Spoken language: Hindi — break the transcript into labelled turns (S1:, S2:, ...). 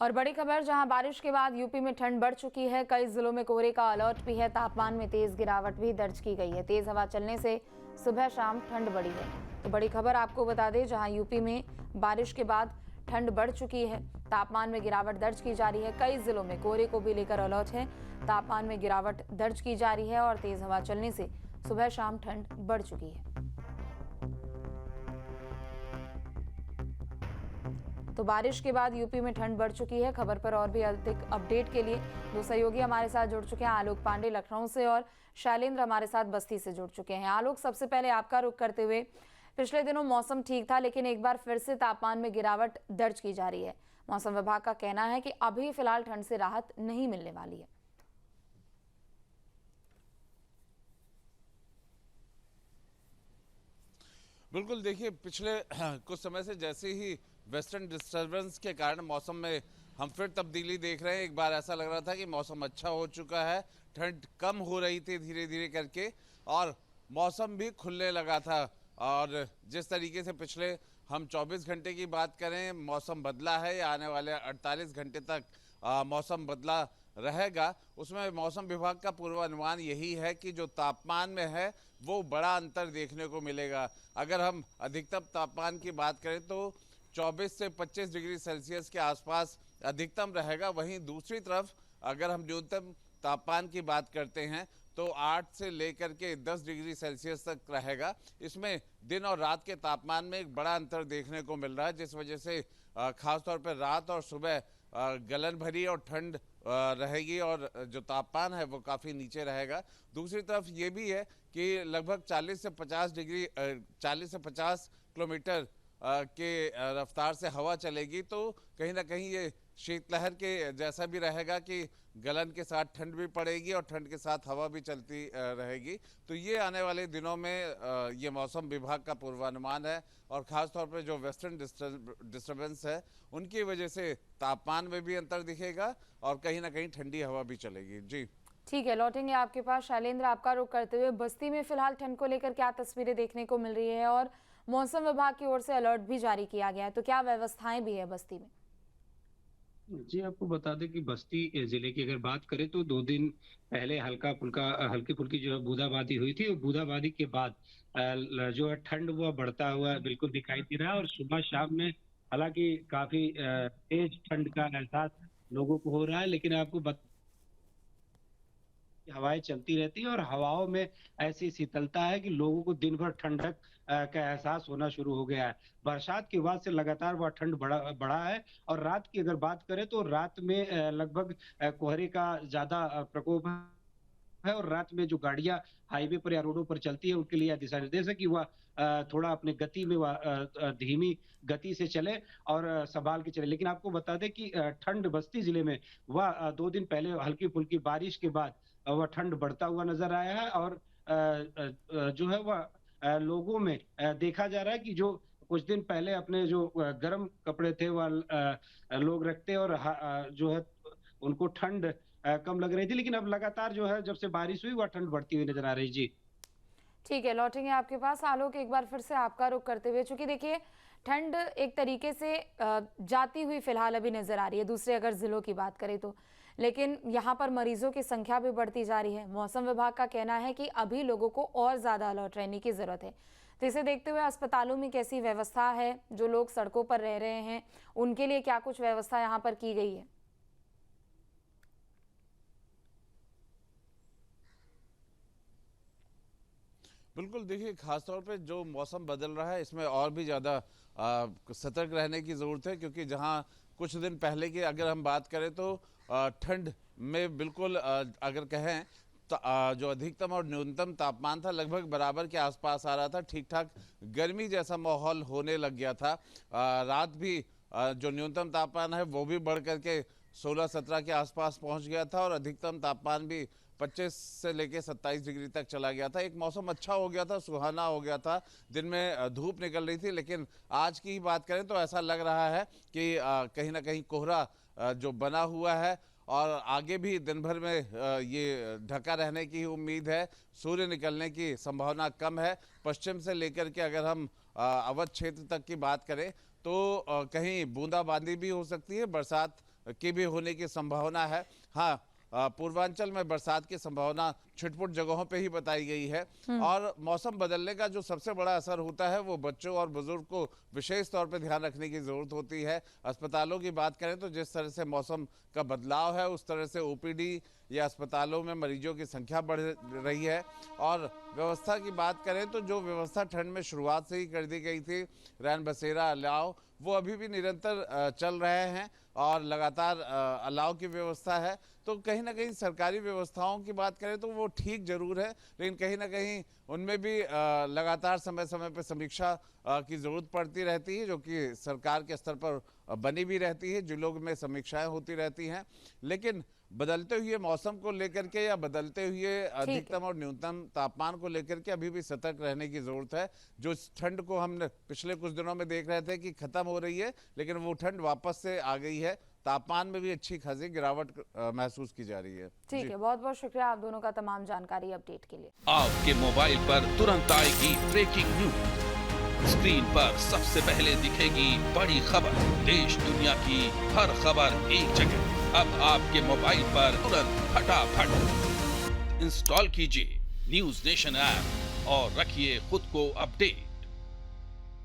S1: और बड़ी खबर, जहां बारिश के बाद यूपी में ठंड बढ़ चुकी है। कई जिलों में कोहरे का अलर्ट भी है। तापमान में तेज गिरावट भी दर्ज की गई है। तेज हवा चलने से सुबह शाम ठंड बढ़ी है। तो बड़ी खबर आपको बता दें, जहां यूपी में बारिश के बाद ठंड बढ़ चुकी है, तापमान में गिरावट दर्ज की जा रही है। कई जिलों में कोहरे को भी लेकर अलर्ट है। तापमान में गिरावट दर्ज की जा रही है और तेज हवा चलने से सुबह शाम ठंड बढ़ चुकी है। तो बारिश के बाद यूपी में ठंड बढ़ चुकी है। खबर पर और भी अधिक अपडेट के लिए दो सहयोगी हमारे साथ जुड़ चुके हैं। आलोक पांडे लखनऊ से और शैलेंद्र हमारे साथ बस्ती से जुड़ चुके हैं। आलोक, सबसे पहले आपका रुख करते हुए, पिछले दिनों मौसम ठीक था, लेकिन एक बार फिर से तापमान में गिरावट दर्ज की जा रही है। मौसम विभाग का कहना है कि अभी फिलहाल ठंड से राहत नहीं मिलने वाली है।
S2: बिल्कुल, देखिए पिछले कुछ समय से जैसे ही वेस्टर्न डिस्टर्बेंस के कारण मौसम में हम फिर तब्दीली देख रहे हैं। एक बार ऐसा लग रहा था कि मौसम अच्छा हो चुका है, ठंड कम हो रही थी धीरे धीरे करके और मौसम भी खुलने लगा था। और जिस तरीके से पिछले हम 24 घंटे की बात करें, मौसम बदला है या आने वाले 48 घंटे तक मौसम बदला रहेगा, उसमें मौसम विभाग का पूर्वानुमान यही है कि जो तापमान में है वो बड़ा अंतर देखने को मिलेगा। अगर हम अधिकतम तापमान की बात करें तो 24 से 25 डिग्री सेल्सियस के आसपास अधिकतम रहेगा। वहीं दूसरी तरफ अगर हम न्यूनतम तापमान की बात करते हैं तो 8 से लेकर के 10 डिग्री सेल्सियस तक रहेगा। इसमें दिन और रात के तापमान में एक बड़ा अंतर देखने को मिल रहा है, जिस वजह से खासतौर पर रात और सुबह गलन भरी और ठंड रहेगी और जो तापमान है वो काफ़ी नीचे रहेगा। दूसरी तरफ ये भी है कि लगभग 40 से 50 किलोमीटर के रफ्तार से हवा चलेगी, तो कहीं ना कहीं ये शीतलहर के जैसा भी रहेगा कि गलन के साथ ठंड भी पड़ेगी और ठंड के साथ हवा भी चलती रहेगी। तो ये आने वाले दिनों में ये मौसम विभाग का पूर्वानुमान है और ख़ास तौर पर जो वेस्टर्न डिस्टर्बेंस है उनकी वजह से तापमान में भी अंतर दिखेगा और कहीं ना कहीं ठंडी हवा भी चलेगी। जी
S1: ठीक है, लौटेंगे आपके पास। शैलेंद्र, आपका रुख करते हुए, बस्ती में फिलहाल ठंड को लेकर क्या तस्वीरें देखने को मिल रही है और मौसम विभाग की ओर से अलर्ट भी जारी किया गया है, तो क्या व्यवस्थाएं भी है बस्ती में?
S3: जी, आपको बता दें कि बस्ती जिले की अगर बात करें तो 2 दिन पहले हल्की-फुल्की जो है बूंदाबांदी हुई थी और बूंदाबांदी के बाद जो है ठंड वो बढ़ता हुआ बिल्कुल दिखाई दे रहा है और सुबह-शाम में हालाँकि काफ़ी तेज़ ठंड का एहसास लोगों को हो रहा है। लेकिन आपको हवाएं चलती रहती है और हवाओं में ऐसी शीतलता है कि लोगों को दिन भर ठंडक का एहसास होना शुरू हो गया है। बरसात के बाद से लगातार वह ठंड बढ़ा बढ़ा है और रात की अगर बात करें तो रात में लगभग कोहरे का ज़्यादा प्रकोप है और रात में जो गाड़ियाँ हाईवे पर या रोडों पर चलती है उनके लिए यह दिशा निर्देश है कि वह थोड़ा अपने गति में धीमी गति से चले और संभाल के चले। लेकिन आपको बता दें कि ठंड बस्ती जिले में वह 2 दिन पहले हल्की-फुल्की बारिश के बाद वह ठंड बढ़ता हुआ नज़र आया है और जो है वह लोगों में देखा जा रहा है कि जो कुछ दिन पहले अपने जो गर्म कपड़े थे वह लोग रखते और जो है उनको ठंड कम लग रही थी। लेकिन अब लगातार जो है जब से बारिश हुई वह ठंड बढ़ती हुई नज़र आ रही है। जी।
S1: ठीक है, लौटेंगे आपके पास। आलोक, एक बार फिर से आपका रुख करते हुए, चूंकि देखिए ठंड एक तरीके से जाती हुई फिलहाल अभी नजर आ रही है दूसरे अगर जिलों की बात करें तो, लेकिन यहाँ पर मरीजों की संख्या भी बढ़ती जा रही है। मौसम विभाग का कहना है कि अभी लोगों को और ज्यादा अलर्ट रहने की जरूरत है। तो इसे देखते हुए अस्पतालों में कैसी व्यवस्था है, जो लोग सड़कों पर रह रहे हैं उनके लिए क्या कुछ व्यवस्था यहाँ पर की गई है?
S2: बिल्कुल, देखिए खासतौर पे जो मौसम बदल रहा है इसमें और भी ज़्यादा सतर्क रहने की ज़रूरत है, क्योंकि जहाँ कुछ दिन पहले की अगर हम बात करें तो ठंड में बिल्कुल अगर कहें तो जो अधिकतम और न्यूनतम तापमान था लगभग बराबर के आसपास आ रहा था। ठीक ठाक गर्मी जैसा माहौल होने लग गया था। रात भी जो न्यूनतम तापमान है वो भी बढ़ करके 16-17 के आसपास पहुंच गया था और अधिकतम तापमान भी 25 से लेके 27 डिग्री तक चला गया था। एक मौसम अच्छा हो गया था, सुहाना हो गया था, दिन में धूप निकल रही थी। लेकिन आज की ही बात करें तो ऐसा लग रहा है कि कहीं ना कहीं कोहरा जो बना हुआ है और आगे भी दिन भर में ये ढका रहने की उम्मीद है। सूर्य निकलने की संभावना कम है। पश्चिम से लेकर के अगर हम अवध क्षेत्र तक की बात करें तो कहीं बूंदाबांदी भी हो सकती है, बरसात की भी होने की संभावना है। हाँ, पूर्वांचल में बरसात की संभावना छिटपुट जगहों पे ही बताई गई है। और मौसम बदलने का जो सबसे बड़ा असर होता है वो बच्चों और बुजुर्ग को विशेष तौर पे ध्यान रखने की जरूरत होती है। अस्पतालों की बात करें तो जिस तरह से मौसम का बदलाव है उस तरह से ओपीडी या अस्पतालों में मरीजों की संख्या बढ़ रही है। और व्यवस्था की बात करें तो जो व्यवस्था ठंड में शुरुआत से ही कर दी गई थी, रैन बसेरा अलाव, वो अभी भी निरंतर चल रहे हैं और लगातार अलाव की व्यवस्था है। तो कहीं ना कहीं सरकारी व्यवस्थाओं की बात करें तो वो ठीक जरूर है, लेकिन कहीं ना कहीं उनमें भी लगातार समय समय पर समीक्षा की जरूरत पड़ती रहती है, जो कि सरकार के स्तर पर बनी भी रहती है, जिलों में समीक्षाएं होती रहती हैं। लेकिन बदलते हुए मौसम को लेकर के या बदलते हुए अधिकतम और न्यूनतम तापमान को लेकर के अभी भी सतर्क रहने की जरूरत है। जो इस ठंड को हमने पिछले कुछ दिनों में देख रहे थे कि खत्म हो रही है, लेकिन वो ठंड वापस से आ गई है। तापमान में भी अच्छी खासी गिरावट महसूस की जा रही है।
S1: ठीक है, बहुत बहुत शुक्रिया आप दोनों का तमाम जानकारी अपडेट के लिए।
S4: आपके मोबाइल पर तुरंत आएगी ब्रेकिंग न्यूज, स्क्रीन पर सबसे पहले दिखेगी बड़ी खबर, देश दुनिया की हर खबर एक जगह। अब आपके मोबाइल पर तुरंत फटाफट इंस्टॉल कीजिए न्यूज नेशन ऐप और रखिए खुद को अपडेट।